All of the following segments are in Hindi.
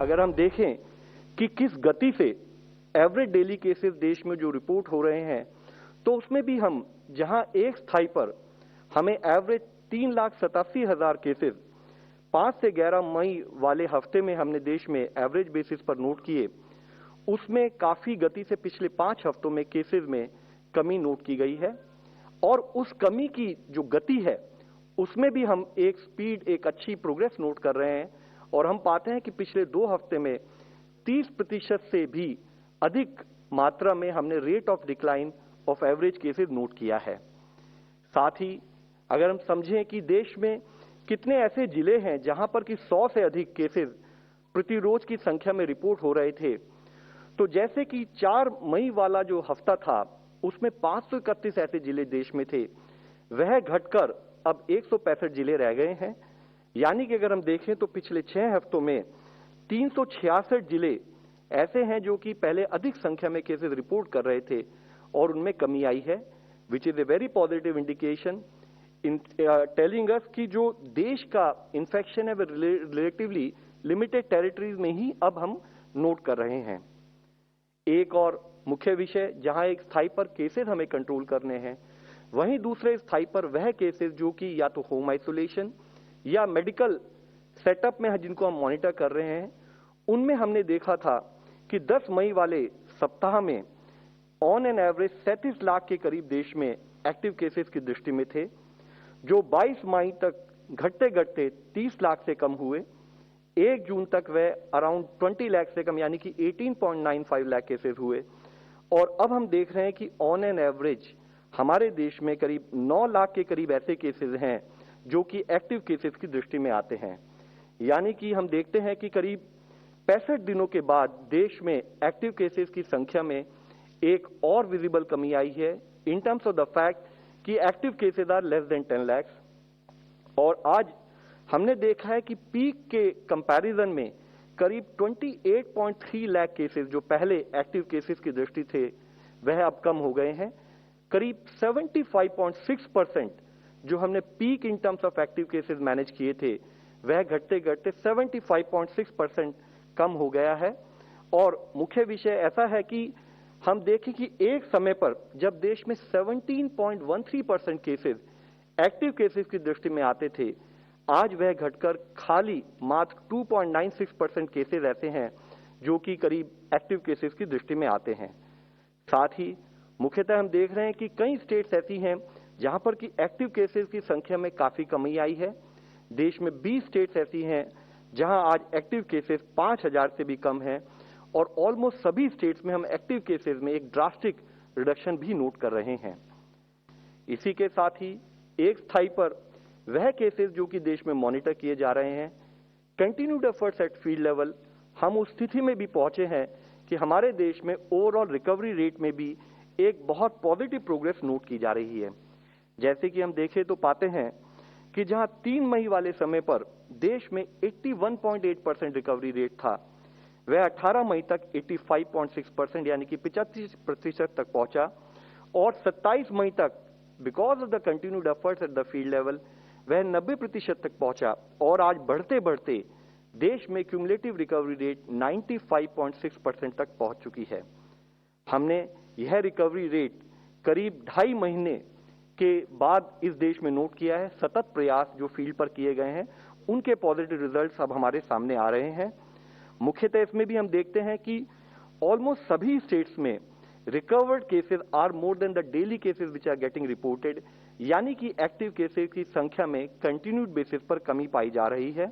अगर हम देखें कि किस गति से एवरेज डेली केसेस देश में जो रिपोर्ट हो रहे हैं, तो उसमें भी हम जहां एक स्थाई पर हमें एवरेज 3,87,000 केसेस 5 से 11 मई वाले हफ्ते में हमने देश में एवरेज बेसिस पर नोट किए, उसमें काफी गति से पिछले 5 हफ्तों में केसेस में कमी नोट की गई है। और उस कमी की जो गति है उसमें भी हम एक स्पीड, एक अच्छी प्रोग्रेस नोट कर रहे हैं। और हम पाते हैं कि पिछले 2 हफ्ते में 30% से भी अधिक मात्रा में हमने rate of decline of average cases note किया है। साथ ही अगर हम समझें कि देश में कितने ऐसे जिले हैं जहां पर कि 100 से अधिक केसेस प्रतिरोज की संख्या में रिपोर्ट हो रहे थे, तो जैसे कि 4 मई वाला जो हफ्ता था उसमें 531 ऐसे जिले देश में थे, वह घटकर अब 165 जिले रह गए हैं। यानी कि अगर हम देखें तो पिछले 6 हफ्तों में 366 जिले ऐसे हैं जो कि पहले अधिक संख्या में केसेस रिपोर्ट कर रहे थे और उनमें कमी आई है, which is a very positive indication in telling us कि जो देश का इन्फेक्शन है वह रिलेटिवली लिमिटेड टेरिटरीज में ही अब हम नोट कर रहे हैं। एक और मुख्य विषय जहां एक स्थाई पर केसेस हमें कंट्रोल करने हैं, वहीं दूसरे स्थाई पर वह केसेस जो कि या तो होम आइसोलेशन या मेडिकल सेटअप में जिनको हम मॉनिटर कर रहे हैं, उनमें हमने देखा था कि 10 मई वाले सप्ताह में ऑन एन एवरेज 37 लाख के करीब देश में एक्टिव केसेस की दृष्टि में थे, जो 22 मई तक घटते घटते 30 लाख से कम हुए। 1 जून तक वह अराउंड 20 लाख से कम यानी कि 18.95 लाख केसेस हुए। और अब हम देख रहे हैं कि ऑन एन एवरेज हमारे देश में करीब 9 लाख के करीब ऐसे केसेस हैं जो कि एक्टिव केसेस की दृष्टि में आते हैं। यानी कि हम देखते हैं कि करीब 65 दिनों के बाद देश में एक्टिव केसेस की संख्या में एक और विजिबल कमी आई है in terms of the fact कि active cases are less than 10 lakh. और आज हमने देखा है कि पीक के कंपैरिजन में करीब 28.3 लाख केसेस जो पहले एक्टिव केसेस की दृष्टि थे वह अब कम हो गए हैं। करीब 75.6% जो हमने peak in terms of active cases manage किए थे वह घटते घटते 75.6% कम हो गया है। और मुख्य विषय ऐसा है कि हम देखें कि एक समय पर जब देश में 17.13% केसेस एक्टिव केसेस की दृष्टि में आते थे, आज वह घटकर खाली मात्र 2.96% केसेस ऐसे हैं जो कि करीब एक्टिव केसेस की दृष्टि में आते हैं। साथ ही मुख्यतः हम देख रहे हैं कि कई स्टेट्स ऐसी हैं जहां पर कि एक्टिव केसेस की संख्या में काफी कमी आई है। देश में 20 स्टेट्स ऐसी हैं जहां आज एक्टिव केसेस 5,000 से भी कम हैं और ऑलमोस्ट सभी स्टेट्स में हम एक्टिव केसेस में एक ड्रास्टिक रिडक्शन भी नोट कर रहे हैं। इसी के साथ ही एक स्थाई पर वह केसेस जो कि देश में मॉनिटर किए जा रहे हैं, continued efforts eight field level, हम उस स्थिति में भी पहुंचे हैं कि हमारे देश में ओवरऑल रिकवरी रेट में भी एक बहुत पॉजिटिव प्रोग्रेस नोट की जा रही है। जैसे कि हम देखें तो पाते हैं कि जहां 3 मई वाले समय पर देश में 81.8% रिकवरी रेट था, वह 18 मई तक 85.6% यानी कि 85% तक पहुंचा और 27 मई तक because of the continued efforts at the field level वह 90% तक पहुंचा और आज बढ़ते बढ़ते देश में क्यूमुलेटिव रिकवरी रेट 95.6% तक पहुंच चुकी है। हमने यह रिकवरी रेट करीब 2.5 महीने के बाद इस देश में नोट किया है। सतत प्रयास जो फील्ड पर किए गए हैं उनके पॉजिटिव रिजल्ट्स अब हमारे सामने आ रहे हैं। मुख्यतः इसमें भी हम देखते हैं कि ऑलमोस्ट सभी स्टेट्स में recovered cases are more than the daily cases which are getting reported, यानी कि एक्टिव केसेस की संख्या में कंटिन्यूड बेसिस पर कमी पाई जा रही है।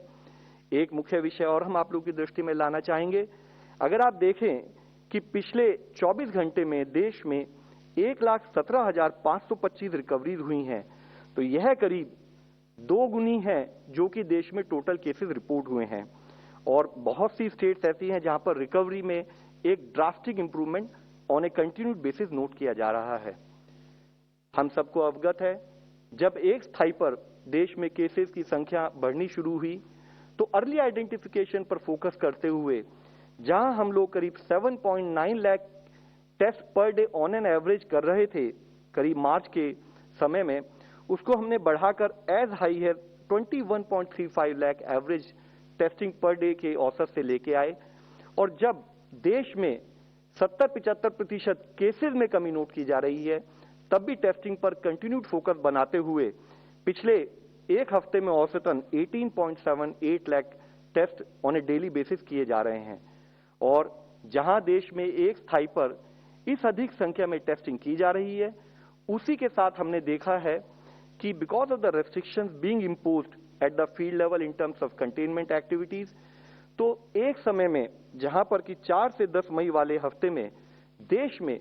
एक मुख्य विषय और हम आप लोगों की दृष्टि में लाना चाहेंगे, अगर आप देखें कि पिछले 24 घंटे में देश में 1,17,525 रिकवरीज हुई हैं, तो यह करीब 2 गुनी है जो कि देश में टोटल केसेस रिपोर्ट हुए हैं। और बहुत सी स्टेट्स ऐसी हैं जहां पर रिकवरी में एक drastic improvement on A continued basis note किया जा रहा है। हम सबको अवगत है, जब एक स्थाई पर देश में केसेस की संख्या बढ़नी शुरू हुई तो अर्ली आइडेंटिफिकेशन पर फोकस करते हुए जहां हम लोग करीब 7.9 lakh test per day on an average कर रहे थे करीब मार्च के समय में, उसको हमने बढ़ाकर एज हाई है 21.35 lakh average testing per day के औसत से लेके आए, और जब देश में 70-75% केसेस में कमी नोट की जा रही है, तब भी टेस्टिंग पर कंटिन्यूड फोकस बनाते हुए पिछले एक हफ्ते में औसतन 18.78 lakh test on a daily basis किए जा रहे हैं। और जहां देश में एक स्थाई पर इस अधिक संख्या में टेस्टिंग की जा रही है, उसी के साथ हमने देखा है कि because of the restrictions being imposed at the field level in terms of containment activities, तो एक समय में जहां पर कि 4 से 10 मई वाले हफ्ते में देश में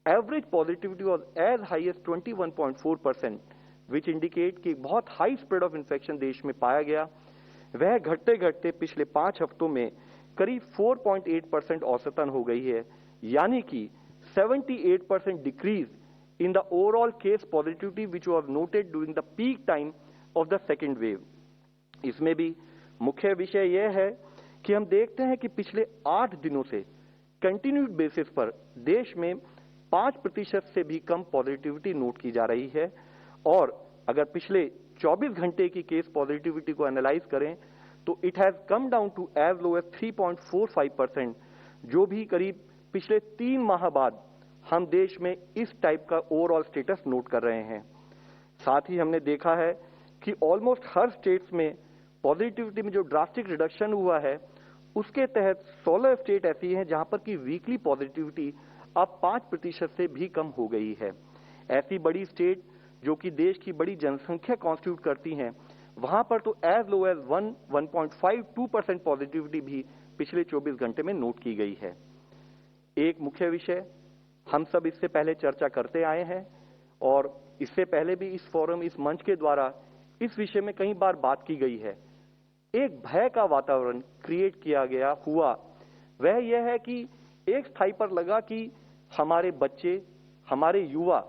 average positivity was as high as 21.4%, which indicate कि बहुत हाई स्प्रेड ऑफ इन्फेक्शन देश में पाया गया। वह घटते घटते पिछले 5 हफ्तों में करीब 4.8% औसतन हो गई है, यानी कि 78% decrease in the overall case positivity which was noted during the peak time of the second wave. इसमें भी मुख्य विषय यह है कि हम देखते हैं कि पिछले 8 दिनों से कंटिन्यूड बेसिस पर देश में 5% से भी कम पॉजिटिविटी नोट की जा रही है। और अगर पिछले 24 घंटे की केस पॉजिटिविटी को एनालाइज करें तो it has come down to as low as 3.45%, जो भी करीब पिछले 3 माह बाद हम देश में इस टाइप का ओवरऑल स्टेटस नोट कर रहे हैं। साथ ही हमने देखा है कि ऑलमोस्ट हर स्टेट्स में पॉजिटिविटी में जो ड्रास्टिक रिडक्शन हुआ है, उसके तहत 16 स्टेट ऐसी हैं जहां पर कि वीकली पॉजिटिविटी अब 5% से भी कम हो गई है। ऐसी बड़ी स्टेट जो कि देश की बड़ी जनसंख्या कॉन्स्टिट्यूट करती हैं, वहां पर तो एज लो एज 1.52% पॉजिटिविटी भी पिछले 24 घंटे में नोट की गई है। एक मुख्य विषय हम सब इससे पहले चर्चा करते आए हैं, और इससे पहले भी इस फोरम, इस मंच के द्वारा इस विषय में कई बार बात की गई है। एक भय का वातावरण क्रिएट किया गया हुआ, वह यह है कि एक स्थाई पर लगा कि हमारे बच्चे, हमारे युवा,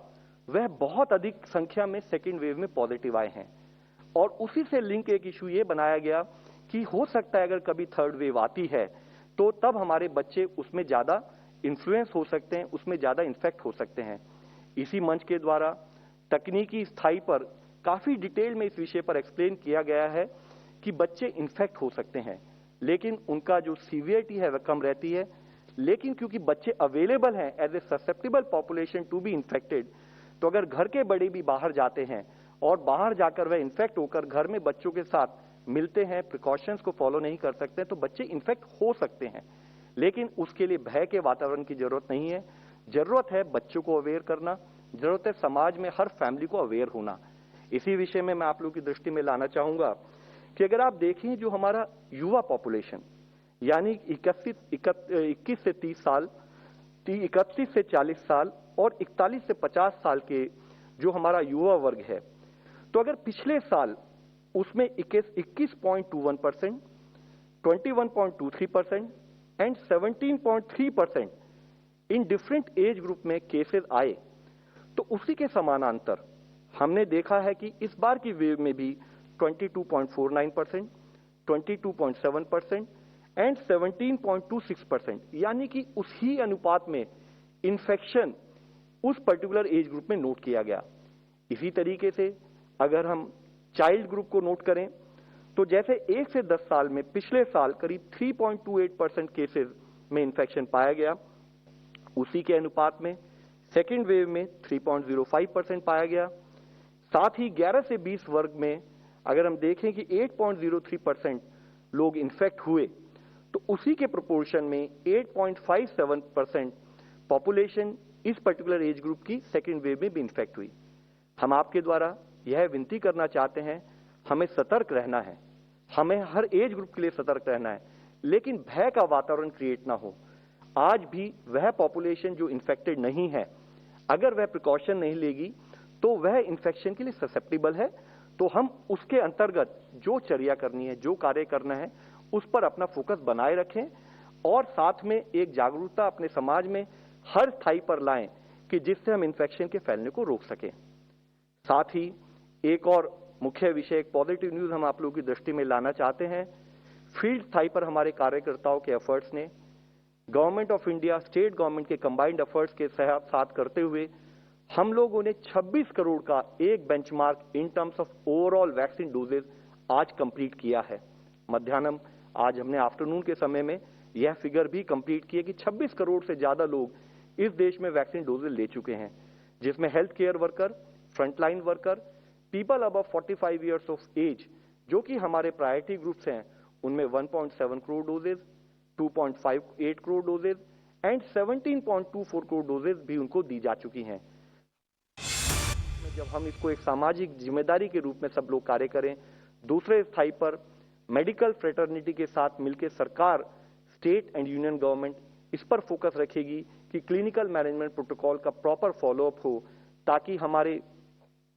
वह बहुत अधिक संख्या में सेकेंड वेव में पॉजिटिव आए हैं, और उसी से लिंक एक इशू ये बनाया गया कि हो सकता है अगर कभी थर्ड वेव आती है तो तब हमारे बच्चे उसमें ज्यादा इन्फ्लुएंस हो सकते हैं, उसमें ज्यादा इन्फेक्ट हो सकते हैं। इसी मंच के द्वारा तकनीकी स्थाई पर काफी डिटेल में इस विषय पर एक्सप्लेन किया गया है कि बच्चे इन्फेक्ट हो सकते हैं, लेकिन उनका जो सीवियरिटी है वह कम रहती है। लेकिन क्योंकि बच्चे अवेलेबल हैं as a susceptible population to be infected, तो अगर घर के बड़े भी बाहर जाते हैं और बाहर जाकर वह इन्फेक्ट होकर घर में बच्चों के साथ मिलते हैं, प्रिकॉशंस को फॉलो नहीं कर सकते, तो बच्चे इन्फेक्ट हो सकते हैं। लेकिन उसके लिए भय के वातावरण की जरूरत नहीं है। जरूरत है बच्चों को अवेयर करना, जरूरत है समाज में हर फैमिली को अवेयर होना। इसी विषय में मैं आप लोगों की दृष्टि में लाना चाहूंगा कि अगर आप देखें जो हमारा युवा पॉपुलेशन, यानी 21 से 30 साल, 31 से 40 साल और 41 से 50 साल के जो हमारा युवा वर्ग है, तो अगर पिछले साल उसमें 21.21%, 21.23% and 17.3% in different age group में केसेस आए, तो उसी के समानांतर हमने देखा है कि इस बार की वेव में भी 22.49%, 22.7% एंड 17.26%, यानी कि उसी अनुपात में इन्फेक्शन उस पर्टिकुलर एज ग्रुप में नोट किया गया। इसी तरीके से अगर हम चाइल्ड ग्रुप को नोट करें तो जैसे 1 से 10 साल में पिछले साल करीब 3.28% केसेस में इन्फेक्शन पाया गया, उसी के अनुपात में सेकेंड वेव में 3.05% पाया गया। साथ ही 11 से 20 वर्ग में अगर हम देखें कि 8.03% लोग इन्फेक्ट हुए, तो उसी के प्रोपोर्शन में 8.57% पॉपुलेशन इस पर्टिकुलर एज ग्रुप की सेकेंड वेव में भी इन्फेक्ट हुई। हम आपके द्वारा यह विनती करना चाहते हैं, हमें सतर्क रहना है, हमें हर एज ग्रुप के लिए सतर्क रहना है, लेकिन भय का वातावरण क्रिएट ना हो। आज भी वह पॉपुलेशन जो इन्फेक्टेड नहीं है, अगर वह प्रिकॉशन नहीं लेगी तो वह इन्फेक्शन के लिए ससेप्टेबल है। तो हम उसके अंतर्गत जो चर्या करनी है, जो कार्य करना है, उस पर अपना फोकस बनाए रखें और साथ में एक जागरूकता अपने समाज में हर स्थाई पर लाएं कि जिससे हम इन्फेक्शन के फैलने को रोक सकें। साथ ही एक और मुख्य विषय, एक पॉजिटिव न्यूज हम आप लोगों की दृष्टि में लाना चाहते हैं। फील्ड स्थाई पर हमारे कार्यकर्ताओं के एफर्ट्स ने government of India, state government के कंबाइंड एफर्ट्स के साथ करते हुए हम लोगों ने 26 करोड़ का एक benchmark in terms of overall vaccine doses आज कंप्लीट किया है। मध्याह्न आज हमने आफ्टरनून के समय में यह फिगर भी कंप्लीट की है कि 26 करोड़ से ज्यादा लोग इस देश में वैक्सीन डोजेज ले चुके हैं, जिसमें health care worker, frontline worker, people above 45 years of age जो कि हमारे प्रायोरिटी ग्रुप्स हैं, उनमें 1.7 crore doses, 2.58 crore doses and 17.24 crore doses भी उनको दी जा चुकी हैं। जब हम इसको एक सामाजिक जिम्मेदारी के रूप में सब लोग कार्य करें, दूसरे स्थाई पर मेडिकल फ्रेटर्निटी के साथ मिलकर सरकार, स्टेट एंड यूनियन गवर्नमेंट इस पर फोकस रखेगी कि क्लिनिकल मैनेजमेंट प्रोटोकॉल का प्रॉपर फॉलोअप हो, ताकि हमारे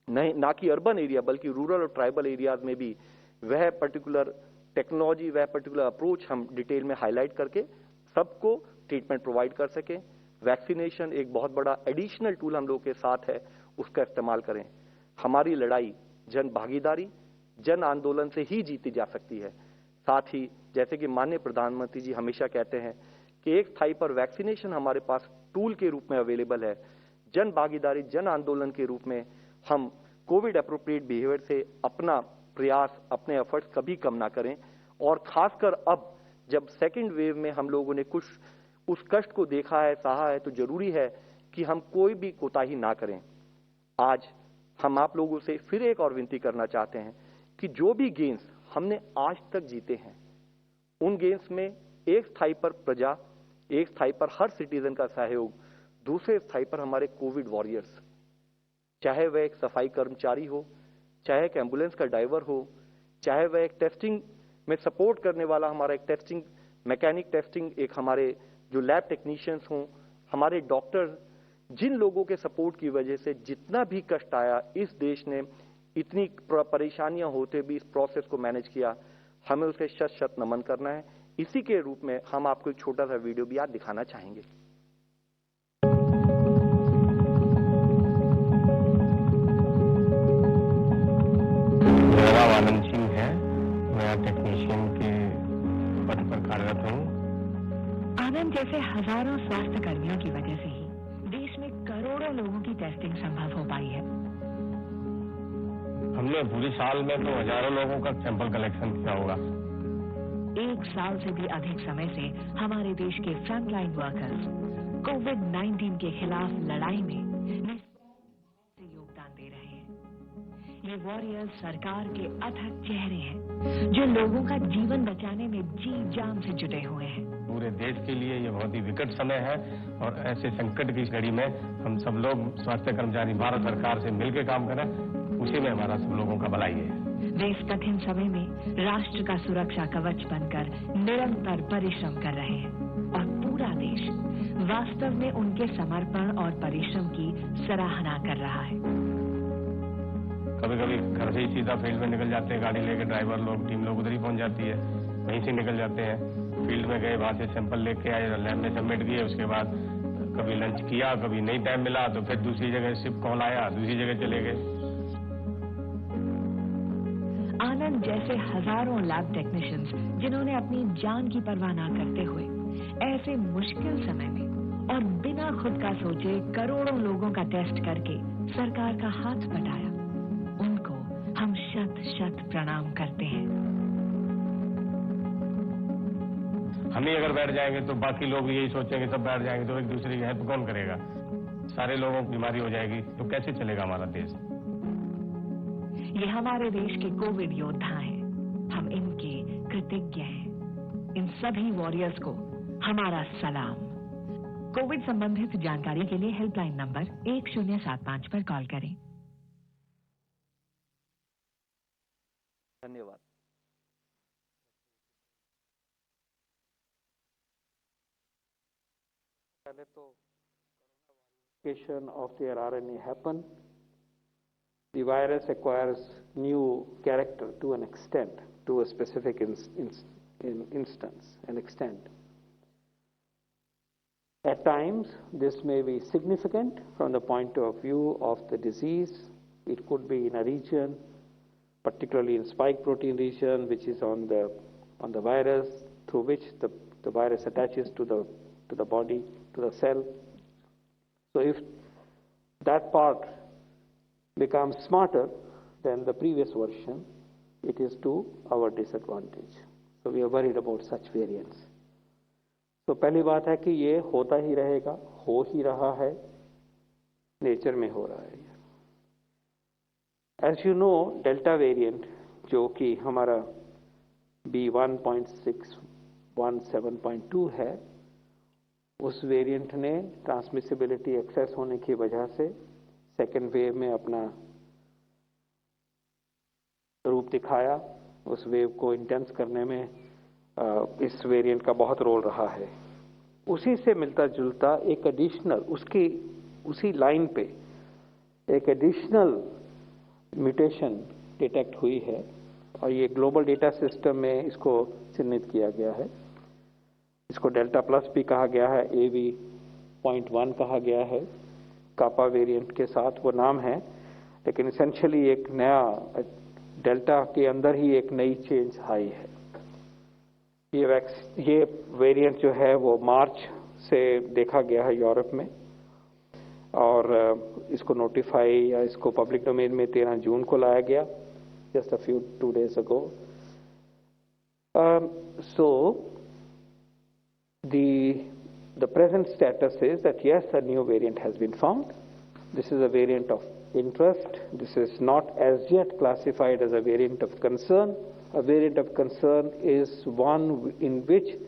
ना कि अर्बन एरिया बल्कि रूरल और ट्राइबल एरियाज में भी वह पर्टिकुलर टेक्नोलॉजी, वह पर्टिकुलर अप्रोच हम डिटेल में हाईलाइट करके सबको ट्रीटमेंट प्रोवाइड कर सकें। वैक्सीनेशन एक बहुत बड़ा एडिशनल टूल हम लोग के साथ है, उसका इस्तेमाल करें। हमारी लड़ाई जन भागीदारी, जन आंदोलन से ही जीती जा सकती है। साथ ही जैसे कि माननीय प्रधानमंत्री जी हमेशा कहते हैं कि एक स्थाई पर वैक्सीनेशन हमारे पास टूल के रूप में अवेलेबल है, जन भागीदारी, जन आंदोलन के रूप में हम कोविड अप्रोप्रिएट बिहेवियर से अपना प्रयास, अपने एफर्ट्स कभी कम ना करें। और खासकर अब जब सेकेंड वेव में हम लोगों ने कुछ उस कष्ट को देखा है, सहा है, तो जरूरी है कि हम कोई भी कोताही ना करें। आज हम आप लोगों से फिर एक और विनती करना चाहते हैं कि जो भी गेम्स हमने आज तक जीते हैं, उन गेम्स में एक स्थाई पर प्रजा, एक स्थाई पर हर सिटीजन का सहयोग, दूसरे स्थाई पर हमारे कोविड वॉरियर्स, चाहे वह एक सफाई कर्मचारी हो, चाहे एक एम्बुलेंस का ड्राइवर हो, चाहे वह एक टेस्टिंग में सपोर्ट करने वाला हमारा एक टेस्टिंग मैकेनिक, टेस्टिंग एक हमारे जो लैब टेक्नीशियंस हों, हमारे डॉक्टर्स, जिन लोगों के सपोर्ट की वजह से जितना भी कष्ट आया, इस देश ने इतनी परेशानियां होते भी इस प्रोसेस को मैनेज किया, हमें उसे शत शत नमन करना है। इसी के रूप में हम आपको एक छोटा सा वीडियो भी आज दिखाना चाहेंगे। मेरा आनंद सिंह है, मैं टेक्नीशियन के पद पर कार्यरत हूँ। आनंद जैसे हजारों स्वास्थ्य कर्मियों की वजह से ही देश में करोड़ों लोगों की टेस्टिंग संभव हो पाई है। हमने पूरे साल में तो हजारों लोगों का सैंपल कलेक्शन किया होगा। एक साल से भी अधिक समय से हमारे देश के फ्रंटलाइन वर्कर्स कोविड-19 के खिलाफ लड़ाई में योगदान दे रहे हैं। ये वॉरियर्स सरकार के अथक चेहरे हैं, जो लोगों का जीवन बचाने में जी जान से जुटे हुए हैं। पूरे देश के लिए ये बहुत ही विकट समय है और ऐसे संकट की घड़ी में हम सब लोग स्वास्थ्य कर्मचारी भारत सरकार से मिलकर काम करें, उसी में हमारा सब लोगों का भलाई है। वे इस कठिन समय में राष्ट्र का सुरक्षा कवच बनकर निरंतर परिश्रम कर रहे हैं और पूरा देश वास्तव में उनके समर्पण और परिश्रम की सराहना कर रहा है। कभी कभी घर से ही सीधा फील्ड में निकल जाते हैं, गाड़ी लेके ड्राइवर लोग, टीम लोग उधर ही पहुंच जाती है, वहीं से निकल जाते हैं। फील्ड में गए, वहां से सैंपल लेके आए, लैब में सबमिट किए, उसके बाद कभी लंच किया, कभी नहीं टाइम मिला तो फिर दूसरी जगह शिफ्ट कॉल आया, दूसरी जगह चले गए। आनंद जैसे हजारों लैब टेक्नीशियंस जिन्होंने अपनी जान की परवाह न करते हुए ऐसे मुश्किल समय में और बिना खुद का सोचे करोड़ों लोगों का टेस्ट करके सरकार का हाथ बटाया, उनको हम शत शत प्रणाम करते हैं। हम ही अगर बैठ जाएंगे तो बाकी लोग भी यही सोचेंगे, सब बैठ जाएंगे तो एक दूसरे की हेल्प कौन करेगा? सारे लोगों को बीमारी हो जाएगी तो कैसे चलेगा हमारा देश? ये हमारे देश के कोविड योद्धा हैं, हम इनके कृतज्ञ हैं। इन सभी वॉरियर्स को हमारा सलाम। कोविड संबंधित जानकारी के लिए हेल्पलाइन नंबर 1075 पर कॉल करें। धन्यवाद। पहले तो of their RNA happen. The virus acquires new character to an extent, to a specific instance, an extent. At times, this may be significant from the point of view of the disease. It could be in a region, particularly in spike protein region, which is on the virus, through which the virus attaches to the body, to the cell. So if that part becomes smarter than the previous version, it is to our disadvantage. So we are worried about such variants. तो पहली बात है कि ये होता ही रहेगा, हो ही रहा है, नेचर में हो रहा है। As you know, delta variant जो कि हमारा B1.617.2 है, उस वेरिएंट ने ट्रांसमिसिबिलिटी एक्सेस होने की वजह से सेकेंड वेव में अपना रूप दिखाया। उस वेव को इंटेंस करने में इस वेरिएंट का बहुत रोल रहा है। उसी से मिलता जुलता एक एडिशनल, उसी लाइन पे एक एडिशनल म्यूटेशन डिटेक्ट हुई है और ये ग्लोबल डेटा सिस्टम में इसको चिन्हित किया गया है। इसको डेल्टा प्लस भी कहा गया है, AV.1 कहा गया है, कापा वेरिएंट के साथ वो नाम है, लेकिन इसेंशियली एक नया डेल्टा के अंदर ही एक नई चेंज आई है। ये वेरिएंट जो है वो मार्च से देखा गया है यूरोप में और इसको नोटिफाई या इसको पब्लिक डोमेन में 13 जून को लाया गया, just a few 2 days ago. So the present status is that yes, a new variant has been found. This is a variant of interest. This is not as yet classified as a variant of concern. A variant of concern is one in which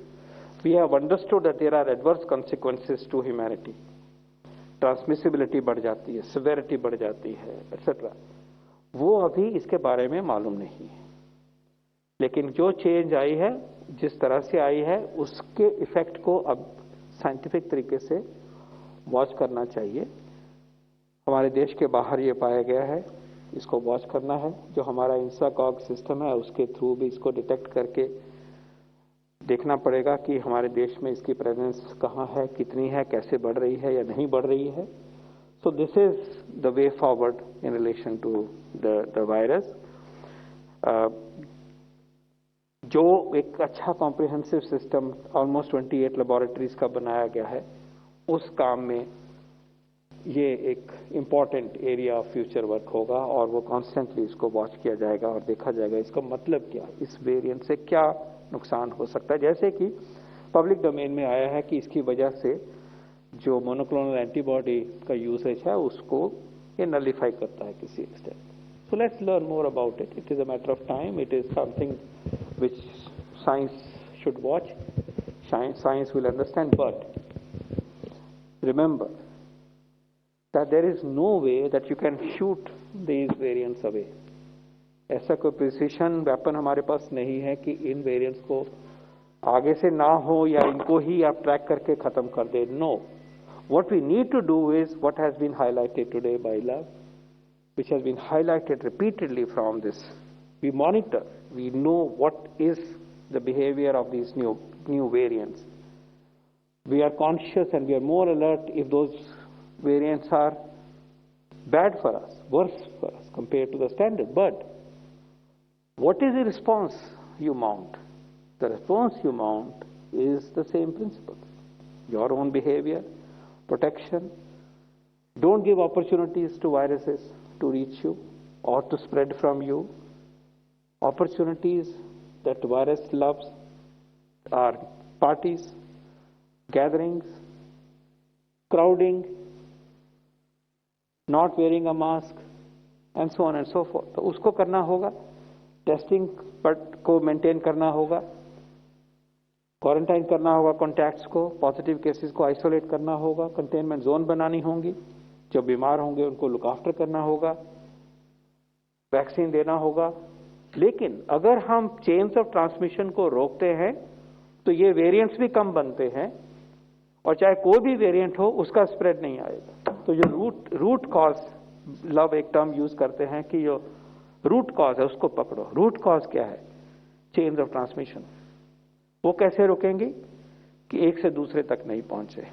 we have understood that there are adverse consequences to humanity. Transmissibility बढ़ जाती है, severity बढ़ जाती है, etc. वो अभी इसके बारे में मालूम नहीं है, लेकिन जो चेंज आई है, जिस तरह से आई है, उसके इफेक्ट को अब साइंटिफिक तरीके से वॉच करना चाहिए। हमारे देश के बाहर ये पाया गया है, इसको वॉच करना है। जो हमारा इंसाकॉग सिस्टम है उसके थ्रू भी इसको डिटेक्ट करके देखना पड़ेगा कि हमारे देश में इसकी प्रेजेंस कहाँ है, कितनी है, कैसे बढ़ रही है या नहीं बढ़ रही है। So this is the way forward in relation to the virus. जो एक अच्छा कॉम्प्रिहेंसिव सिस्टम ऑलमोस्ट 28 लेबोरेटरीज का बनाया गया है, उस काम में ये एक important area of future work होगा और वो कॉन्स्टेंटली इसको वॉच किया जाएगा और देखा जाएगा इसका मतलब क्या, इस वेरिएंट से क्या नुकसान हो सकता है। जैसे कि पब्लिक डोमेन में आया है कि इसकी वजह से जो मोनोक्लोनल एंटीबॉडी का यूसेज है उसको ये नलिफाई करता है किसी extent. So let's learn more about it. It is a matter of time. It is something which science should watch, science will understand, but remember that there is no way that you can shoot these variants away. ऐसा कोई प्रिसिशन वेपन हमारे पास नहीं है कि इन वेरिएंट्स को आगे से ना हो या इनको ही आप ट्रैक करके खत्म कर दे। No, what we need to do is what has been highlighted today by lab, which has been highlighted repeatedly from this. We monitor, we know what is the behavior of these new variants. We are conscious and we are more alert if those variants are bad for us, worse for us compared to the standard. But what is the response you mount? The response you mount is the same principles. Your own behavior, protection. Don't give opportunities to viruses to reach you or to spread from you. Opportunities that virus loves are parties, gatherings, crowding, not wearing a mask, and so on and so forth. तो उसको करना होगा, टेस्टिंग को मेंटेन करना होगा, क्वारंटाइन करना होगा कॉन्टैक्ट्स को, पॉजिटिव केसेस को आइसोलेट करना होगा, कंटेनमेंट जोन बनानी होंगी, जो बीमार होंगे उनको लुक आफ्टर करना होगा, वैक्सीन देना होगा। लेकिन अगर हम चेन्स ऑफ ट्रांसमिशन को रोकते हैं तो ये वेरिएंट्स भी कम बनते हैं और चाहे कोई भी वेरिएंट हो उसका स्प्रेड नहीं आएगा। तो जो रूट कॉज, लव एक टर्म यूज करते हैं कि जो रूट कॉज है उसको पकड़ो। रूट कॉज क्या है? Chains of transmission. वो कैसे रोकेंगे कि एक से दूसरे तक नहीं पहुंचे,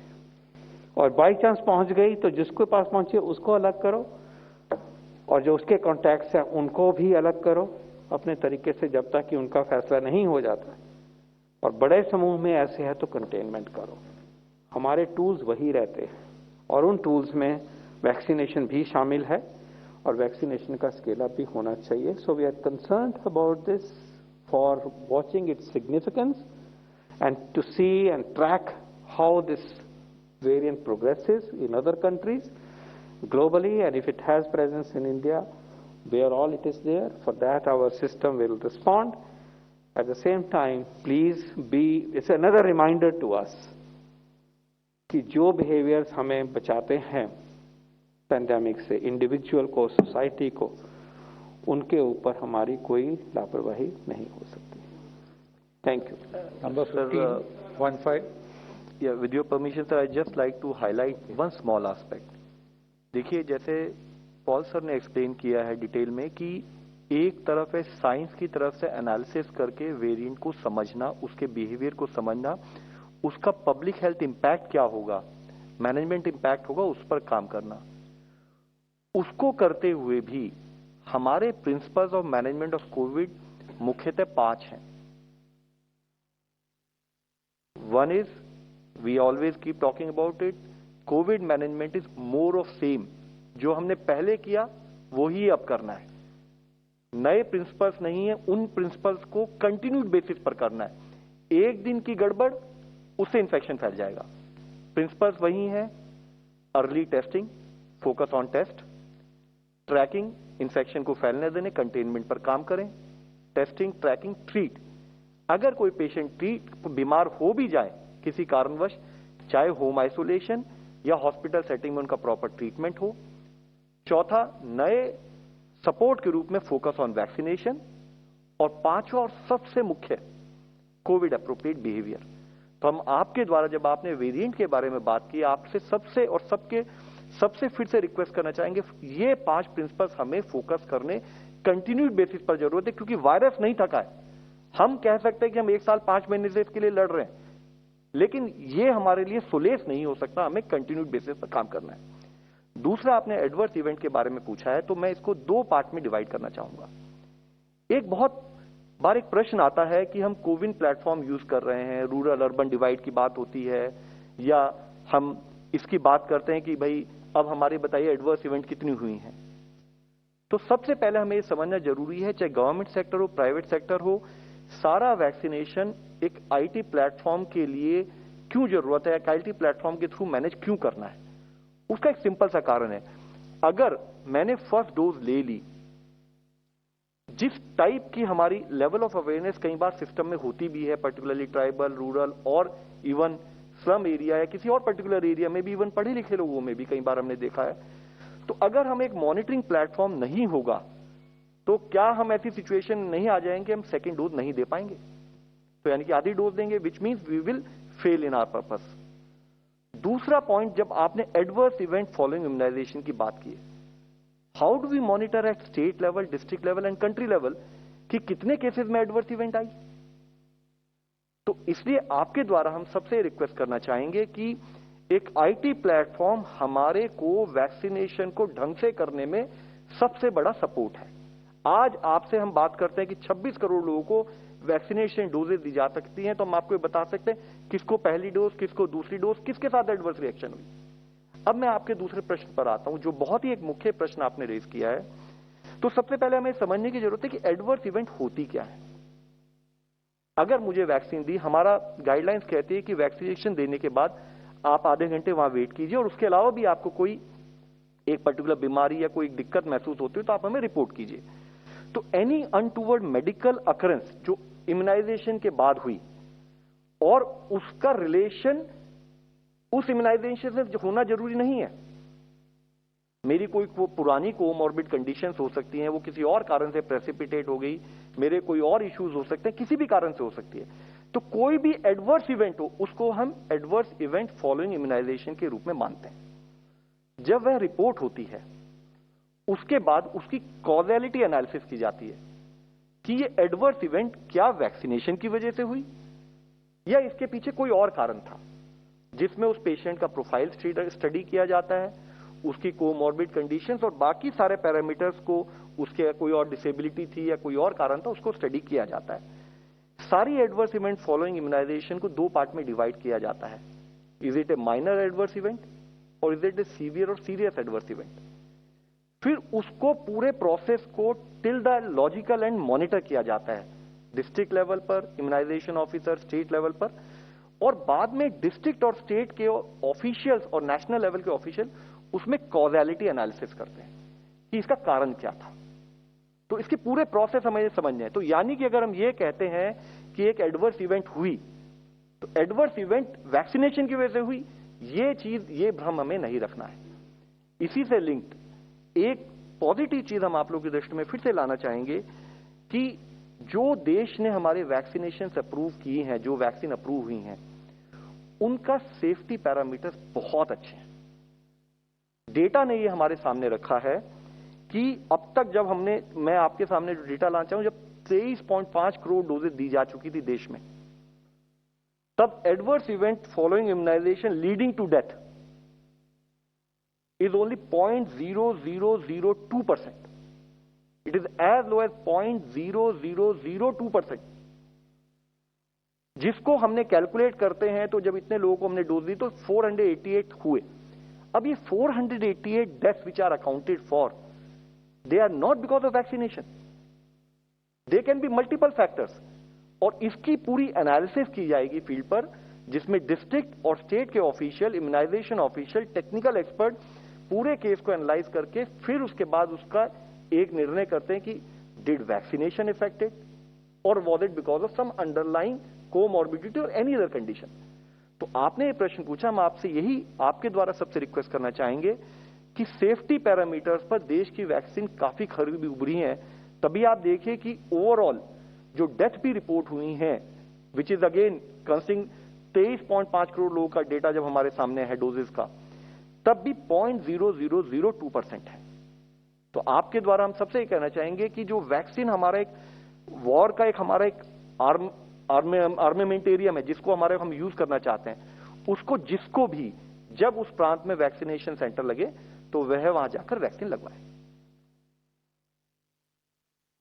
और बाई चांस पहुंच गई तो जिसके पास पहुंचे उसको अलग करो और जो उसके कॉन्टैक्ट्स हैं उनको भी अलग करो अपने तरीके से, जब तक कि उनका फैसला नहीं हो जाता। और बड़े समूह में ऐसे है तो कंटेनमेंट करो। हमारे टूल्स वही रहते हैं और उन टूल्स में वैक्सीनेशन भी शामिल है और वैक्सीनेशन का स्केल अप भी होना चाहिए। So we are concerned about this for watching its significance and to see and track how this variant progresses in other countries globally, and if it has presence in India, where all it is there. For that, our system will respond. At the same time, please it's another reminder to us कि जो behaviors हमें बचाते हैं पैंडेमिक से, इंडिविजुअल को, सोसाइटी को, उनके ऊपर हमारी कोई लापरवाही नहीं हो सकती. Thank you. Number 15. Yeah, with your permission, sir, I'd just like to highlight one small aspect. देखिए, जैसे पॉल सर ने एक्सप्लेन किया है डिटेल में कि एक तरफ है साइंस की तरफ से एनालिसिस करके वेरिएंट को समझना, उसके बिहेवियर को समझना, उसका पब्लिक हेल्थ इंपैक्ट क्या होगा, मैनेजमेंट इंपैक्ट होगा, उस पर काम करना. उसको करते हुए भी हमारे principles of management of Covid मुख्यतः 5 हैं. One is, we always keep talking about it, Covid management is more of same. जो हमने पहले किया वही अब करना है. नए प्रिंसिपल्स नहीं है, उन प्रिंसिपल्स को कंटिन्यूड बेसिस पर करना है. एक दिन की गड़बड़, उससे इंफेक्शन फैल जाएगा. प्रिंसिपल्स वही हैं. Early testing, focus on test, tracking, infection को फैलने देने, कंटेनमेंट पर काम करें, टेस्टिंग, ट्रैकिंग, ट्रीट. अगर कोई पेशेंट बीमार हो भी जाए किसी कारणवश, चाहे होम आइसोलेशन या हॉस्पिटल सेटिंग में उनका प्रॉपर ट्रीटमेंट हो. चौथा, नए सपोर्ट के रूप में फोकस ऑन वैक्सीनेशन. और पांचवा और सबसे मुख्य, कोविड अप्रोप्रिएट बिहेवियर. तो हम आपके द्वारा, जब आपने वेरिएंट के बारे में बात की, आपसे सबसे और सबसे फिर से रिक्वेस्ट करना चाहेंगे, ये 5 प्रिंसिपल्स हमें फोकस करने कंटिन्यूड बेसिस पर जरूरत है. क्योंकि वायरस नहीं थका है. हम कह सकते हैं कि हम 1 साल 5 महीने से इसके लिए लड़ रहे हैं, लेकिन ये हमारे लिए सुलेस नहीं हो सकता. हमें कंटिन्यूड बेसिस पर काम करना है. दूसरा, आपने एडवर्स इवेंट के बारे में पूछा है, तो मैं इसको 2 पार्ट में डिवाइड करना चाहूंगा. एक बहुत बार एक प्रश्न आता है कि हम कोविन प्लेटफॉर्म यूज कर रहे हैं, रूरल अर्बन डिवाइड की बात होती है, या हम इसकी बात करते हैं कि भाई अब हमारे बताइए एडवर्स इवेंट कितनी हुई हैं. तो सबसे पहले हमें ये समझना जरूरी है, चाहे गवर्नमेंट सेक्टर हो, प्राइवेट सेक्टर हो, सारा वैक्सीनेशन एक आईटी प्लेटफॉर्म के लिए क्यों जरूरत है, एक आईटी प्लेटफॉर्म के थ्रू मैनेज क्यों करना है. उसका एक सिंपल सा कारण है. अगर मैंने फर्स्ट डोज ले ली, जिस टाइप की हमारी लेवल ऑफ अवेयरनेस कई बार सिस्टम में होती भी है, पर्टिकुलरली ट्राइबल, रूरल और इवन स्लम एरिया या किसी और पर्टिकुलर एरिया में भी, इवन पढ़े लिखे लोगों में भी कई बार हमने देखा है. तो अगर हम एक मॉनिटरिंग प्लेटफॉर्म नहीं होगा, तो क्या हम ऐसी सिचुएशन नहीं आ जाएंगे हम सेकेंड डोज नहीं दे पाएंगे. तो यानी कि आधी डोज देंगे, which means we will fail in our purpose. दूसरा पॉइंट, जब आपने एडवर्स इवेंट फॉलोइंग इम्यूनाइजेशन की बात की है, how do we monitor at state level, district level and country level कि कितने केसेस में एडवर्स इवेंट आई. तो इसलिए आपके द्वारा हम सबसे रिक्वेस्ट करना चाहेंगे कि एक आईटी प्लेटफॉर्म हमारे को वैक्सीनेशन को ढंग से करने में सबसे बड़ा सपोर्ट है. आज आपसे हम बात करते हैं कि 26 करोड़ लोगों को वैक्सीनेशन डोजेज दी जा सकती हैं, तो हम आपको बता सकते हैं किसको पहली डोज, किसको दूसरी डोज, किसके साथ एडवर्स रिएक्शन हुई. अब मैं आपके दूसरे प्रश्न पर आता हूं, जो बहुत ही एक मुख्य प्रश्न आपने रेज किया है. तो सबसे पहले हमें समझने की जरूरत है कि एडवर्स इवेंट होती क्या है. अगर मुझे वैक्सीन दी, हमारा गाइडलाइंस कहती है कि वैक्सीनेशन देने के बाद आप आधे घंटे वहां वेट कीजिए, और उसके अलावा भी आपको कोई एक पर्टिकुलर बीमारी या कोई दिक्कत महसूस होती है तो आप हमें रिपोर्ट कीजिए. तो एनी अनटूवर्ड मेडिकल अकरेंस जो इम्यूनाइजेशन के बाद हुई, और उसका रिलेशन उस इम्यूनाइजेशन से होना जरूरी नहीं है. मेरी कोई पुरानी कोमॉर्बिड कंडीशंस हो सकती हैं, वो किसी और कारण से प्रेसिपिटेट हो गई, मेरे कोई और इश्यूज हो सकते हैं, किसी भी कारण से हो सकती है. तो कोई भी एडवर्स इवेंट हो, उसको हम एडवर्स इवेंट फॉलोइंग इम्यूनाइजेशन के रूप में मानते हैं. जब वह रिपोर्ट होती है, उसके बाद उसकी कॉजेलिटी एनालिसिस की जाती है कि ये एडवर्स इवेंट क्या वैक्सीनेशन की वजह से हुई या इसके पीछे कोई और कारण था, जिसमें उस पेशेंट का प्रोफाइल स्टडी किया जाता है, उसकी कोमॉर्बिड कंडीशंस और बाकी सारे पैरामीटर्स को, उसके कोई और डिसेबिलिटी थी या कोई और कारण था, उसको स्टडी किया जाता है. सारी एडवर्स इवेंट फॉलोइंग इम्यूनाइजेशन को 2 पार्ट में डिवाइड किया जाता है. Is it A minor adverse event और इज इट ए सीवियर और सीरियस एडवर्स इवेंट. फिर उसको पूरे प्रोसेस को till the logical and monitor किया जाता है डिस्ट्रिक्ट लेवल पर, इम्यूनाइजेशन ऑफिसर स्टेट लेवल पर, और बाद में डिस्ट्रिक्ट और स्टेट के ऑफिशियल्स और नेशनल लेवल के ऑफिशियल उसमें कॉजेलिटी एनालिसिस करते हैं कि इसका कारण क्या था। तो इसके पूरे प्रोसेस हमें समझने हैं। तो यानी कि अगर हम ये कहते हैं कि एक एडवर्स इवेंट हुई, तो एडवर्स इवेंट वैक्सीनेशन की वजह से हुई, ये भ्रम हमें नहीं रखना है। इसी से लिंक्ड एक पॉजिटिव चीज हम आप लोगों की दृष्टि में फिर से लाना चाहेंगे कि जो देश ने हमारे वैक्सीनेशन अप्रूव किए हैं, जो वैक्सीन अप्रूव हुई हैं, उनका सेफ्टी पैरामीटर्स बहुत अच्छे हैं। डेटा ने ये हमारे सामने रखा है कि अब तक जब मैं आपके सामने जो डेटा लाना चाहूं, जब 23.5 करोड़ डोजेज दी जा चुकी थी देश में, तब adverse event following immunisation leading to death is only 0.0002%. It is as low as 0.0002%. जिसको हमने कैलकुलेट करते हैं, तो जब इतने लोगों को हमने डोज दी तो 488 हुए। अब ये 488 deaths which are accounted for, they are not because of vaccination, they can be multiple factors. और इसकी पूरी एनालिसिस की जाएगी फील्ड पर, जिसमें डिस्ट्रिक्ट और स्टेट के official, immunisation official, technical expert पूरे केस को एनालाइज करके फिर उसके बाद उसका एक निर्णय करते हैं कि डिड वैक्सीनेशन इफेक्टेड और was it because of some underlying comorbidity और एनी अदर कंडीशन। तो आपने ये प्रश्न पूछा, हम आपसे यही आपके द्वारा सबसे रिक्वेस्ट करना चाहेंगे कि सेफ्टी पैरामीटर्स पर देश की वैक्सीन काफी खरी उभरी है। तभी आप देखिए कि ओवरऑल जो डेथ भी रिपोर्ट हुई हैं, which is again considering 23.5 crore लोगों का डेटा जब हमारे सामने है डोजेस का, तब भी 0.0002% है। तो आपके द्वारा हम सबसे ये कहना चाहेंगे कि जो वैक्सीन हमारा एक वॉर का हमारा एक आर्मेमेंटेरियम है, जिसको हम यूज करना चाहते हैं, उसको जिसको भी जब उस प्रांत में वैक्सीनेशन सेंटर लगे तो वह वहां जाकर वैक्सीन लगवाए।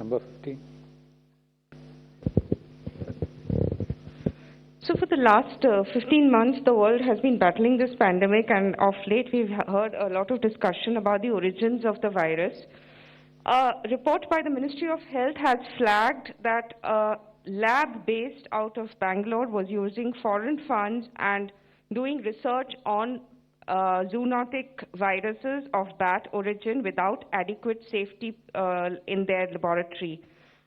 Number 15. So for the last 15 months, the world has been battling this pandemic, and of late we've heard a lot of discussion about the origins of the virus. A report by the Ministry of Health has flagged that a lab based out of Bangalore was using foreign funds and doing research on zoonotic viruses of bat origin without adequate safety in their laboratory.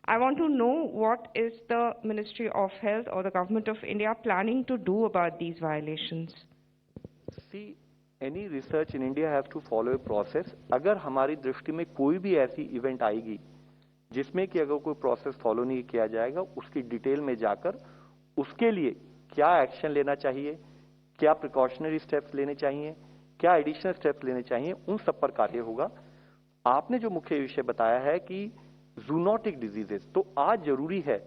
I want to know what is the Ministry of Health or the Government of India planning to do about these violations? See, any research in India has to follow a process. अगर हमारी दृष्टि में कोई भी ऐसी इवेंट आएगी जिसमें कि अगर कोई प्रोसेस फॉलो नहीं किया जाएगा, उसकी डिटेल में जाकर उसके लिए क्या एक्शन लेना चाहिए, क्या प्रिकॉशनरी स्टेप्स लेने चाहिए, क्या एडिशनल स्टेप्स लेने चाहिए, उन सब पर कार्य होगा। आपने जो मुख्य विषय बताया है कि जूनोटिक डिजीजेस, तो आज जरूरी है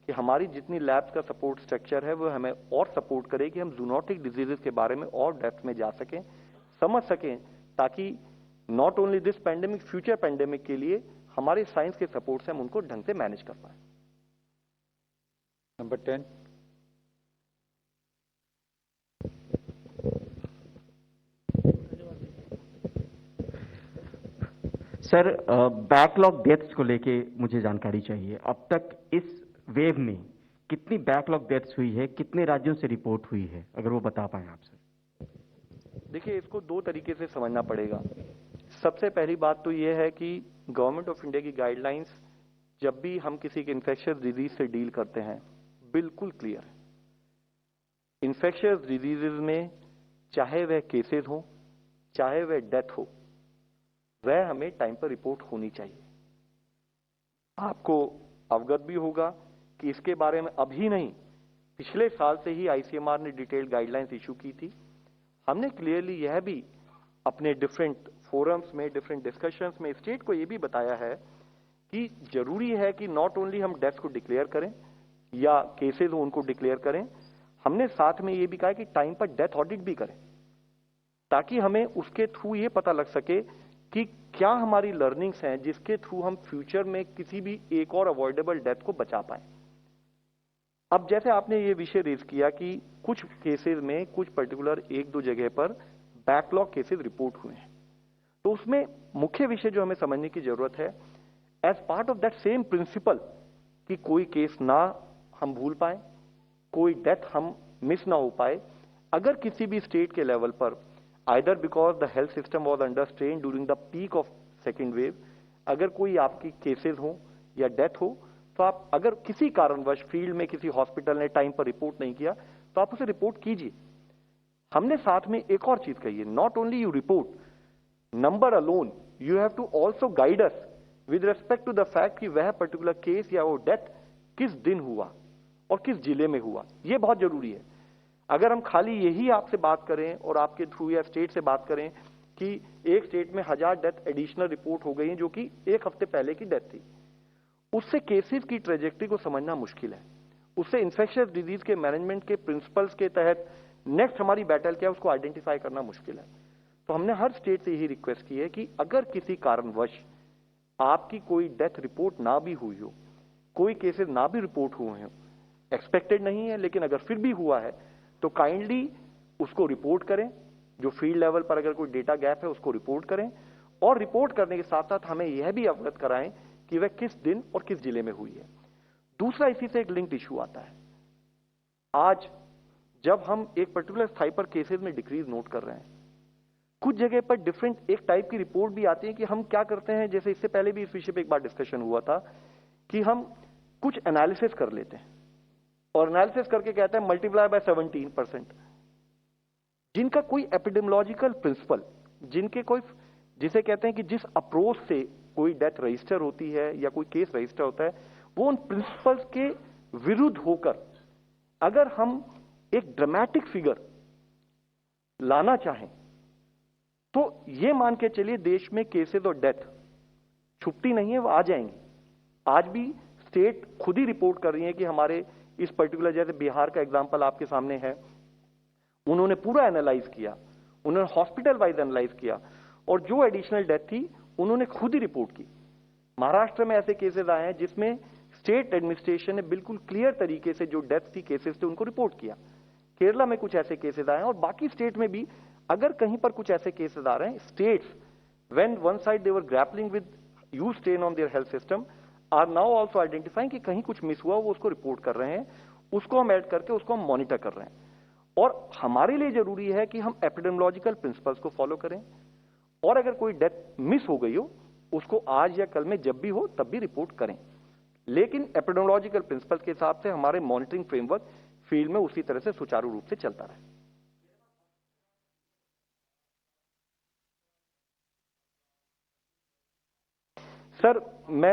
कि हमारी जितनी लैब्स का सपोर्ट स्ट्रक्चर है वो हमें और सपोर्ट करे कि हम जूनोटिक डिजीजेस के बारे में और डेप्थ में जा सकें, समझ सकें, ताकि not only this pandemic, future pandemic के लिए हमारे साइंस के सपोर्ट से हम उनको ढंग से मैनेज कर पाए। Number 10. सर, बैकलॉग डेथ्स को लेके मुझे जानकारी चाहिए। अब तक इस वेव में कितनी बैकलॉग डेथ्स हुई है, कितने राज्यों से रिपोर्ट हुई है, अगर वो बता पाए आप सर। देखिए, इसको दो तरीके से समझना पड़ेगा। सबसे पहली बात तो ये है कि गवर्नमेंट ऑफ इंडिया की गाइडलाइंस जब भी हम किसी के इन्फेक्शियस डिजीज से डील करते हैं, बिल्कुल क्लियर है। इन्फेक्शियस डिजीजेज में चाहे वह केसेस हो, चाहे वह डेथ हो, वह हमें टाइम पर रिपोर्ट होनी चाहिए। आपको अवगत भी होगा कि इसके बारे में अभी नहीं, पिछले साल से ही आईसीएमआर ने डिटेल्ड गाइडलाइंस इशू की थी। हमने क्लियरली यह भी अपने डिफरेंट फोरम्स में, डिफरेंट डिस्कशंस में स्टेट को यह भी बताया है कि जरूरी है कि नॉट ओनली हम डेथ्स को डिक्लेयर करें या केसेस हो उनको डिक्लेयर करें, हमने साथ में यह भी कहा कि टाइम पर डेथ ऑडिट भी करें, ताकि हमें उसके थ्रू ये पता लग सके कि क्या हमारी लर्निंग्स हैं जिसके थ्रू हम फ्यूचर में किसी भी एक और अवॉइडेबल डेथ को बचा पाए। अब जैसे आपने ये विषय रेज किया कि कुछ केसेस में, कुछ पर्टिकुलर एक दो जगह पर बैकलॉग केसेस रिपोर्ट हुए हैं, तो उसमें मुख्य विषय जो हमें समझने की जरूरत है, as part of that same principle कि कोई केस ना हम भूल पाए, कोई डेथ हम मिस ना हो पाए। अगर किसी भी स्टेट के लेवल पर either because the health system was under strain during the peak of second wave, अगर कोई आपकी केसेस हो या डेथ हो, तो आप अगर किसी कारणवश फील्ड में किसी हॉस्पिटल ने टाइम पर रिपोर्ट नहीं किया तो आप उसे रिपोर्ट कीजिए। हमने साथ में एक और चीज कही है, not only you report number alone, you have to also guide us with respect to the fact कि वह पर्टिकुलर केस या वो डेथ किस दिन हुआ और किस जिले में हुआ। यह बहुत जरूरी है। अगर हम खाली यही आपसे बात करें और आपके थ्रू या स्टेट से बात करें कि एक स्टेट में 1000 डेथ एडिशनल रिपोर्ट हो गई हैं जो कि एक हफ्ते पहले की डेथ थी, उससे केसेस की ट्रेजेक्टरी को समझना मुश्किल है। उससे इन्फेक्शियस डिजीज के मैनेजमेंट के प्रिंसिपल्स के तहत नेक्स्ट हमारी बैटल क्या है उसको आइडेंटिफाई करना मुश्किल है। तो हमने हर स्टेट से यही रिक्वेस्ट की है कि अगर किसी कारणवश आपकी कोई डेथ रिपोर्ट ना भी हुई हो, कोई केसेस ना भी रिपोर्ट हुए हैं, एक्सपेक्टेड नहीं है लेकिन अगर फिर भी हुआ है तो काइंडली उसको रिपोर्ट करें। जो फील्ड लेवल पर अगर कोई डेटा गैप है उसको रिपोर्ट करें, और रिपोर्ट करने के साथ साथ हमें यह भी अवगत कराएं कि वह किस दिन और किस जिले में हुई है। दूसरा इसी से एक लिंक्ड इशू आता है। आज जब हम एक पर्टिकुलर स्थाई पर केसेस में डिक्रीज नोट कर रहे हैं, कुछ जगह पर डिफरेंट एक टाइप की रिपोर्ट भी आती है कि हम क्या करते हैं, जैसे इससे पहले भी इस विषय पे एक बार डिस्कशन हुआ था कि हम कुछ एनालिसिस कर लेते हैं और एनालिसिस करके कहते हैं मल्टीप्लाई बाय 17%, जिनका कोई एपिडेमियोलॉजिकल प्रिंसिपल, जिनके कोई, जिसे कहते हैं कि जिस अप्रोच से कोई डेथ रजिस्टर होती है या कोई केस रजिस्टर होता है, वो उन प्रिंसिपल्स के विरुद्ध होकर अगर हम एक ड्रामेटिक फिगर लाना चाहें तो ये मान के चलिए देश में केसेस और डेथ छुपती नहीं है, वो आ जाएंगी। आज भी स्टेट खुद ही रिपोर्ट कर रही है कि हमारे इस पर्टिकुलर, जैसे बिहार का एग्जांपल आपके सामने है, उन्होंने पूरा एनालाइज किया, उन्होंने हॉस्पिटल वाइज एनालाइज किया और जो एडिशनल डेथ थी उन्होंने खुद ही रिपोर्ट की। महाराष्ट्र में ऐसे केसेस आए हैं जिसमें स्टेट एडमिनिस्ट्रेशन ने बिल्कुल क्लियर तरीके से जो डेथ थी केसेस थे उनको रिपोर्ट किया। केरला में कुछ ऐसे केसेस आए हैं और बाकी स्टेट में भी अगर कहीं पर कुछ ऐसे केसेस आ रहे हैं, states when one side they were grappling with huge strain on their health system are now also identifying कि कहीं कुछ मिस हुआ, वो उसको रिपोर्ट कर रहे हैं, उसको हम ऐड करके उसको हम मॉनिटर कर रहे हैं। और हमारे लिए जरूरी है कि हम एपिडेमियोलॉजिकल प्रिंसिपल्स को फॉलो करें और अगर कोई डेथ मिस हो गई हो उसको आज या कल में जब भी हो तब भी रिपोर्ट करें, लेकिन एपिडेमियोलॉजिकल प्रिंसिपल्स के हिसाब से हमारे मॉनिटरिंग फ्रेमवर्क फील्ड में उसी तरह से सुचारू रूप से चलता रहे। सर मैं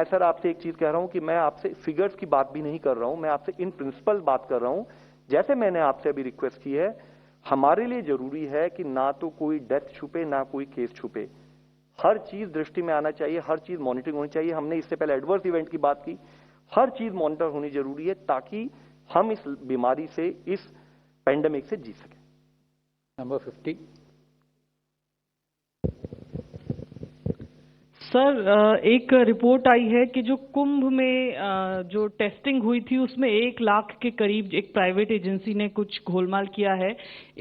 सर आपसे एक चीज कह रहा हूं कि मैं आपसे फिगर्स की बात भी नहीं कर रहा हूं, मैं आपसे इन प्रिंसिपल बात कर रहा हूं। जैसे मैंने आपसे अभी रिक्वेस्ट की है, हमारे लिए जरूरी है कि ना तो कोई डेथ छुपे ना कोई केस छुपे, हर चीज दृष्टि में आना चाहिए, हर चीज मॉनिटरिंग होनी चाहिए। हमने इससे पहले एडवर्स इवेंट की बात की, हर चीज मॉनिटर होनी जरूरी है ताकि हम इस बीमारी से, इस पेंडेमिक से जी सकें। नंबर 50। सर, एक रिपोर्ट आई है कि जो कुंभ में जो टेस्टिंग हुई थी उसमें 1 लाख के करीब एक प्राइवेट एजेंसी ने कुछ गोलमाल किया है।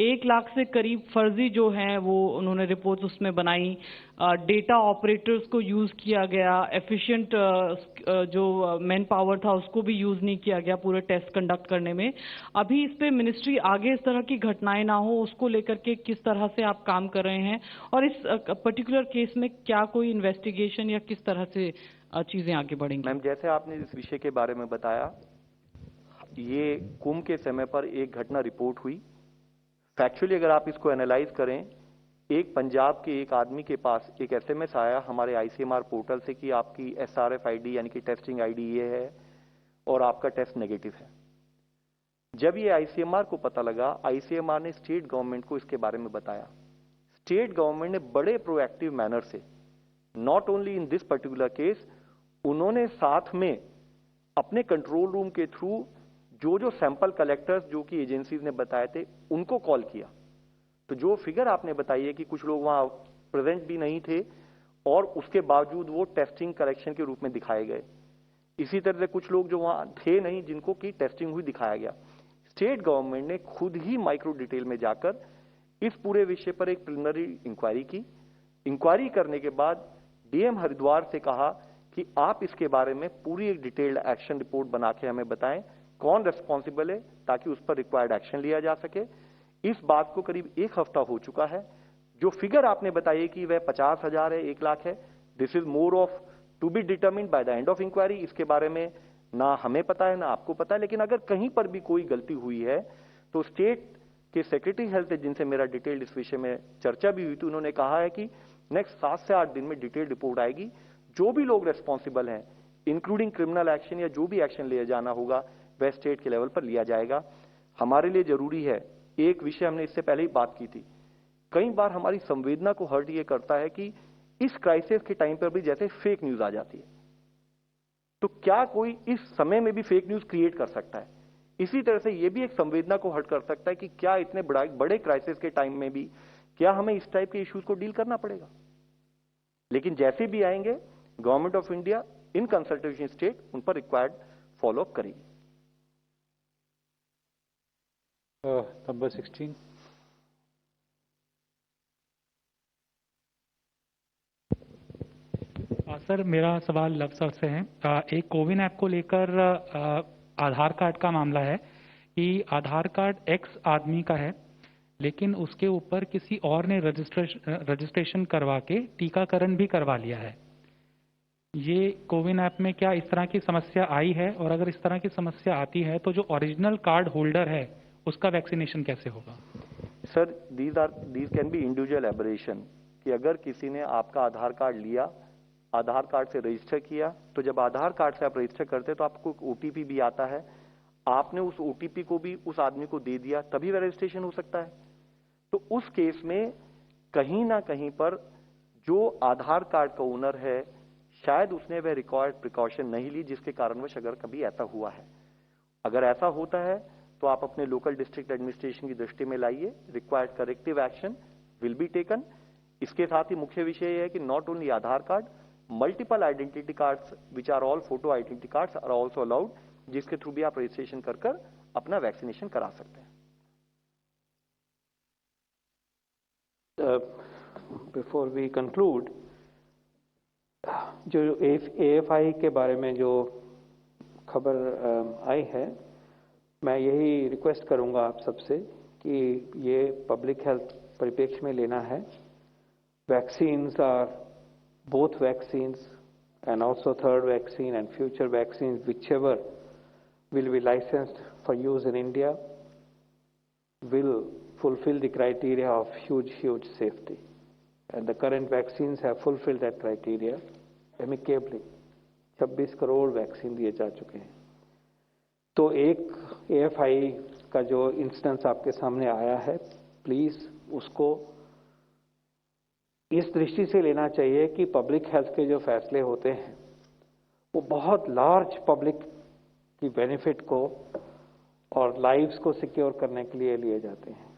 1 लाख से करीब फर्जी जो हैं वो उन्होंने रिपोर्ट उसमें बनाई। डेटा ऑपरेटर्स को यूज किया गया, एफिशिएंट जो मैन पावर था उसको भी यूज नहीं किया गया पूरे टेस्ट कंडक्ट करने में। अभी इस पे मिनिस्ट्री आगे इस तरह की घटनाएं ना हो उसको लेकर के किस तरह से आप काम कर रहे हैं, और इस पर्टिकुलर केस में क्या कोई इन्वेस्टिगेशन या किस तरह से चीजें आगे बढ़ेंगी? मैम, जैसे आपने इस विषय के बारे में बताया, ये कुंभ के समय पर एक घटना रिपोर्ट हुई। फैक्चुअली अगर आप इसको एनालाइज करें, एक पंजाब के एक आदमी के पास एक एसएमएस आया हमारे आईसीएमआर पोर्टल से कि आपकी एसआरएफ आईडी यानी कि टेस्टिंग आईडी ये है और आपका टेस्ट नेगेटिव है। जब ये आईसीएमआर को पता लगा, आईसीएमआर ने स्टेट गवर्नमेंट को इसके बारे में बताया। स्टेट गवर्नमेंट ने बड़े प्रोएक्टिव मैनर से, not only in this particular case, उन्होंने साथ में अपने कंट्रोल रूम के थ्रू जो सैंपल कलेक्टर्स जो कि एजेंसीज ने बताए थे उनको कॉल किया। तो जो फिगर आपने बताई है कि कुछ लोग वहां प्रेजेंट भी नहीं थे और उसके बावजूद वो टेस्टिंग कलेक्शन के रूप में दिखाए गए। इसी तरह से कुछ लोग जो वहां थे नहीं, जिनको की टेस्टिंग हुई, दिखाया गया। स्टेट गवर्नमेंट ने खुद ही माइक्रो डिटेल में जाकर इस पूरे विषय पर एक प्रिलिमिनरी इंक्वायरी की। इंक्वायरी करने के बाद डीएम हरिद्वार से कहा कि आप इसके बारे में पूरी एक डिटेल्ड एक्शन रिपोर्ट बना के हमें बताएं, कौन रिस्पॉन्सिबल है, ताकि उस पर रिक्वायर्ड एक्शन लिया जा सके। इस बात को करीब 1 हफ्ता हो चुका है। जो फिगर आपने बताई कि वह 50,000 है, 1 लाख है, this is more of to be determined by the end of inquiry. इसके बारे में ना हमें पता है ना आपको पता है, लेकिन अगर कहीं पर भी कोई गलती हुई है तो स्टेट के सेक्रेटरी हेल्थ है, जिनसे मेरा डिटेल्ड इस विषय में चर्चा भी हुई थी, उन्होंने कहा है कि नेक्स्ट 7 से 8 दिन में डिटेल्ड रिपोर्ट आएगी। जो भी लोग रेस्पॉन्सिबल हैं, इंक्लूडिंग क्रिमिनल एक्शन या जो भी एक्शन लिया जाना होगा, वह स्टेट के लेवल पर लिया जाएगा। हमारे लिए जरूरी है, एक विषय हमने इससे पहले ही बात की थी, कई बार हमारी संवेदना को हर्ट ये करता है कि इस क्राइसिस के टाइम पर भी जैसे फेक न्यूज आ जाती है, तो क्या कोई इस समय में भी फेक न्यूज क्रिएट कर सकता है? इसी तरह से ये भी एक संवेदना को हर्ट कर सकता है कि क्या इतने बड़े क्राइसिस के टाइम में भी क्या हमें इस टाइप के इश्यूज को डील करना पड़ेगा। लेकिन जैसे भी आएंगे, government of India in consultation state उन पर रिक्वायर्ड फॉलोअप करेगी। नंबर 16। सर, मेरा सवाल लव सर से है। एक कोविन ऐप को लेकर आधार कार्ड का मामला है कि आधार कार्ड एक्स आदमी का है, लेकिन उसके ऊपर किसी और ने रजिस्ट्रेशन करवा के टीकाकरण भी करवा लिया है। ये कोविन ऐप में क्या इस तरह की समस्या आई है, और अगर इस तरह की समस्या आती है तो जो ओरिजिनल कार्ड होल्डर है उसका वैक्सीनेशन कैसे होगा? Sir, these can be individual aberration, कि अगर किसी ने आपका आधार कार्ड लिया, आधार कार्ड से रजिस्टर किया, तो जब आधार कार्ड से आप रजिस्टर करते हैं तो आपको ओटीपी भी आता है, आपने उस ओटीपी को भी उस आदमी को दे दिया, तभी वह रजिस्ट्रेशन हो सकता है। तो उस केस में कहीं ना कहीं पर जो आधार कार्ड का ओनर है, शायद उसने वह रिक्वायर्ड प्रिकॉशन नहीं ली, जिसके कारणवश अगर कभी ऐसा हुआ है। अगर ऐसा होता है तो आप अपने लोकल डिस्ट्रिक्ट एडमिनिस्ट्रेशन की दृष्टि में लाइए, required corrective action will be taken. इसके साथ ही मुख्य विषय यह है कि not only Aadhaar card, multiple identity cards which are all photo identity cards are also allowed, जिसके थ्रू भी आप रजिस्ट्रेशन कर अपना वैक्सीनेशन करा सकते हैं। बिफोर वी कंक्लूड, जो AFI के बारे में जो खबर आई है, मैं यही रिक्वेस्ट करूंगा आप सबसे कि ये पब्लिक हेल्थ परिप्रेक्ष्य में लेना है। Vaccines are both vaccines and also third vaccine and future vaccines, whichever will be licensed for use in India, will fulfill the criteria of huge safety. And the current vaccines have fulfilled that criteria amicably. 26 crore vaccine दिए जा चुके हैं। तो एक AFI का जो इंस्टेंस आपके सामने आया है, प्लीज उसको इस दृष्टि से लेना चाहिए कि पब्लिक हेल्थ के जो फैसले होते हैं वो बहुत लार्ज पब्लिक की बेनिफिट को और लाइव्स को सिक्योर करने के लिए लिए जाते हैं।